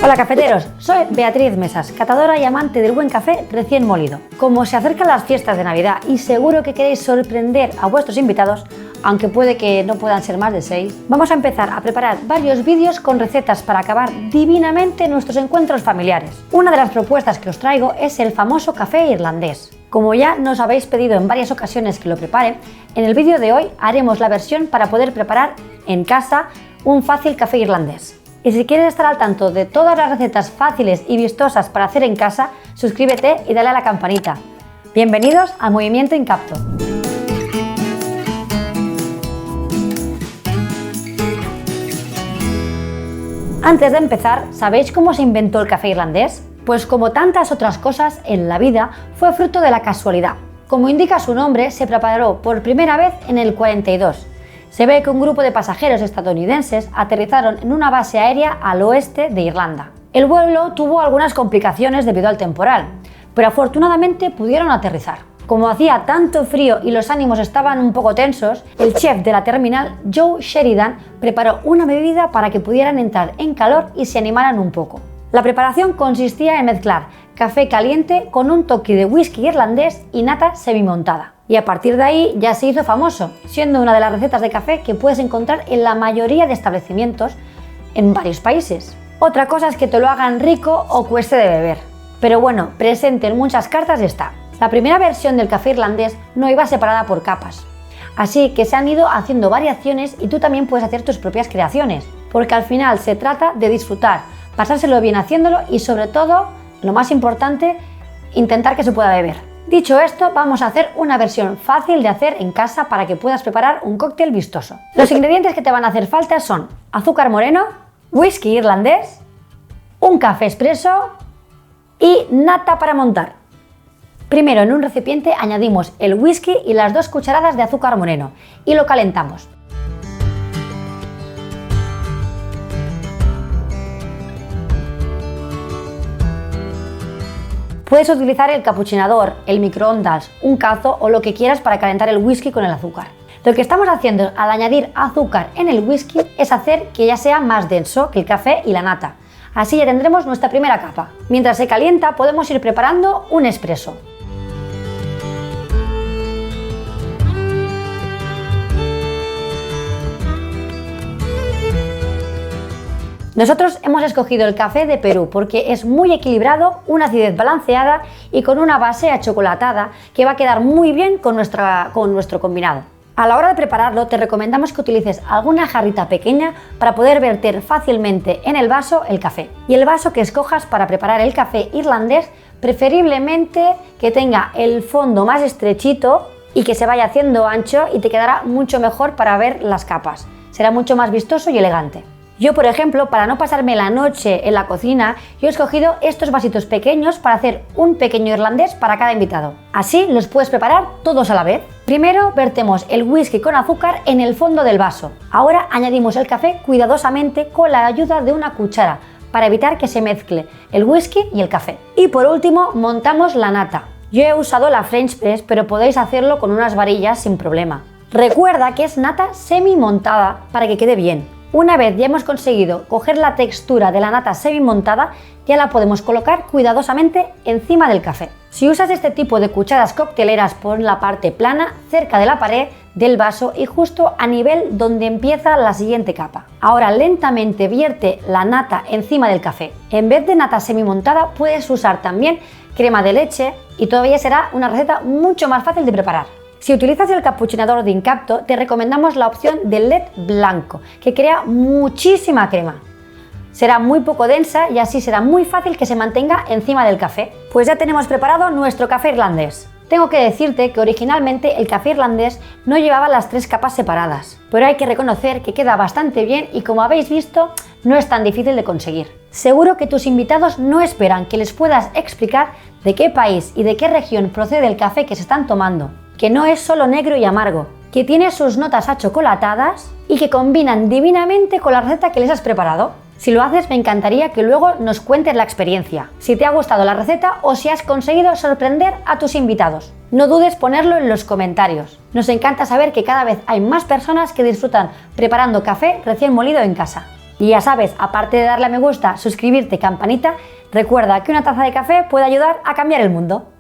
Hola cafeteros, soy Beatriz Mesas, catadora y amante del buen café recién molido. Como se acercan las fiestas de Navidad y seguro que queréis sorprender a vuestros invitados, aunque puede que no puedan ser más de 6, vamos a empezar a preparar varios vídeos con recetas para acabar divinamente nuestros encuentros familiares. Una de las propuestas que os traigo es el famoso café irlandés. Como ya nos habéis pedido en varias ocasiones que lo prepare, en el vídeo de hoy haremos la versión para poder preparar en casa un fácil café irlandés. Y si quieres estar al tanto de todas las recetas fáciles y vistosas para hacer en casa, suscríbete y dale a la campanita. Bienvenidos a Movimiento Incapto. Antes de empezar, ¿sabéis cómo se inventó el café irlandés? Pues como tantas otras cosas en la vida, fue fruto de la casualidad. Como indica su nombre, se preparó por primera vez en el 42. Se ve que un grupo de pasajeros estadounidenses aterrizaron en una base aérea al oeste de Irlanda. El vuelo tuvo algunas complicaciones debido al temporal, pero afortunadamente pudieron aterrizar. Como hacía tanto frío y los ánimos estaban un poco tensos, el chef de la terminal, Joe Sheridan, preparó una bebida para que pudieran entrar en calor y se animaran un poco. La preparación consistía en mezclar café caliente con un toque de whisky irlandés y nata semimontada. Y a partir de ahí ya se hizo famoso, siendo una de las recetas de café que puedes encontrar en la mayoría de establecimientos en varios países. Otra cosa es que te lo hagan rico o cueste de beber. Pero bueno, presente en muchas cartas está. La primera versión del café irlandés no iba separada por capas. Así que se han ido haciendo variaciones y tú también puedes hacer tus propias creaciones. Porque al final se trata de disfrutar, pasárselo bien haciéndolo y sobre todo, lo más importante, intentar que se pueda beber. Dicho esto, vamos a hacer una versión fácil de hacer en casa para que puedas preparar un cóctel vistoso. Los ingredientes que te van a hacer falta son azúcar moreno, whisky irlandés, un café expreso y nata para montar. Primero, en un recipiente añadimos el whisky y las 2 cucharadas de azúcar moreno y lo calentamos. Puedes utilizar el capuchinador, el microondas, un cazo o lo que quieras para calentar el whisky con el azúcar. Lo que estamos haciendo al añadir azúcar en el whisky es hacer que ya sea más denso que el café y la nata. Así ya tendremos nuestra primera capa. Mientras se calienta podemos ir preparando un espresso. Nosotros hemos escogido el café de Perú porque es muy equilibrado, una acidez balanceada y con una base achocolatada que va a quedar muy bien con nuestro combinado. A la hora de prepararlo te recomendamos que utilices alguna jarrita pequeña para poder verter fácilmente en el vaso el café. Y el vaso que escojas para preparar el café irlandés, preferiblemente que tenga el fondo más estrechito y que se vaya haciendo ancho y te quedará mucho mejor para ver las capas. Será mucho más vistoso y elegante. Yo, por ejemplo, para no pasarme la noche en la cocina, yo he escogido estos vasitos pequeños para hacer un pequeño irlandés para cada invitado. Así los puedes preparar todos a la vez. Primero vertemos el whisky con azúcar en el fondo del vaso. Ahora añadimos el café cuidadosamente con la ayuda de una cuchara para evitar que se mezcle el whisky y el café. Y por último montamos la nata. Yo he usado la French Press, pero podéis hacerlo con unas varillas sin problema. Recuerda que es nata semi montada para que quede bien. Una vez ya hemos conseguido coger la textura de la nata semi-montada, ya la podemos colocar cuidadosamente encima del café. Si usas este tipo de cucharas cocteleras, pon la parte plana cerca de la pared del vaso y justo a nivel donde empieza la siguiente capa. Ahora lentamente vierte la nata encima del café. En vez de nata semi-montada puedes usar también crema de leche y todavía será una receta mucho más fácil de preparar. Si utilizas el capuchinador de Incapto, te recomendamos la opción del LED blanco, que crea muchísima crema. Será muy poco densa y así será muy fácil que se mantenga encima del café. Pues ya tenemos preparado nuestro café irlandés. Tengo que decirte que originalmente el café irlandés no llevaba las 3 capas separadas, pero hay que reconocer que queda bastante bien y como habéis visto, no es tan difícil de conseguir. Seguro que tus invitados no esperan que les puedas explicar de qué país y de qué región procede el café que se están tomando, que no es solo negro y amargo, que tiene sus notas achocolatadas y que combinan divinamente con la receta que les has preparado. Si lo haces, me encantaría que luego nos cuentes la experiencia, si te ha gustado la receta o si has conseguido sorprender a tus invitados. No dudes ponerlo en los comentarios. Nos encanta saber que cada vez hay más personas que disfrutan preparando café recién molido en casa. Y ya sabes, aparte de darle a me gusta, suscribirte, campanita, recuerda que una taza de café puede ayudar a cambiar el mundo.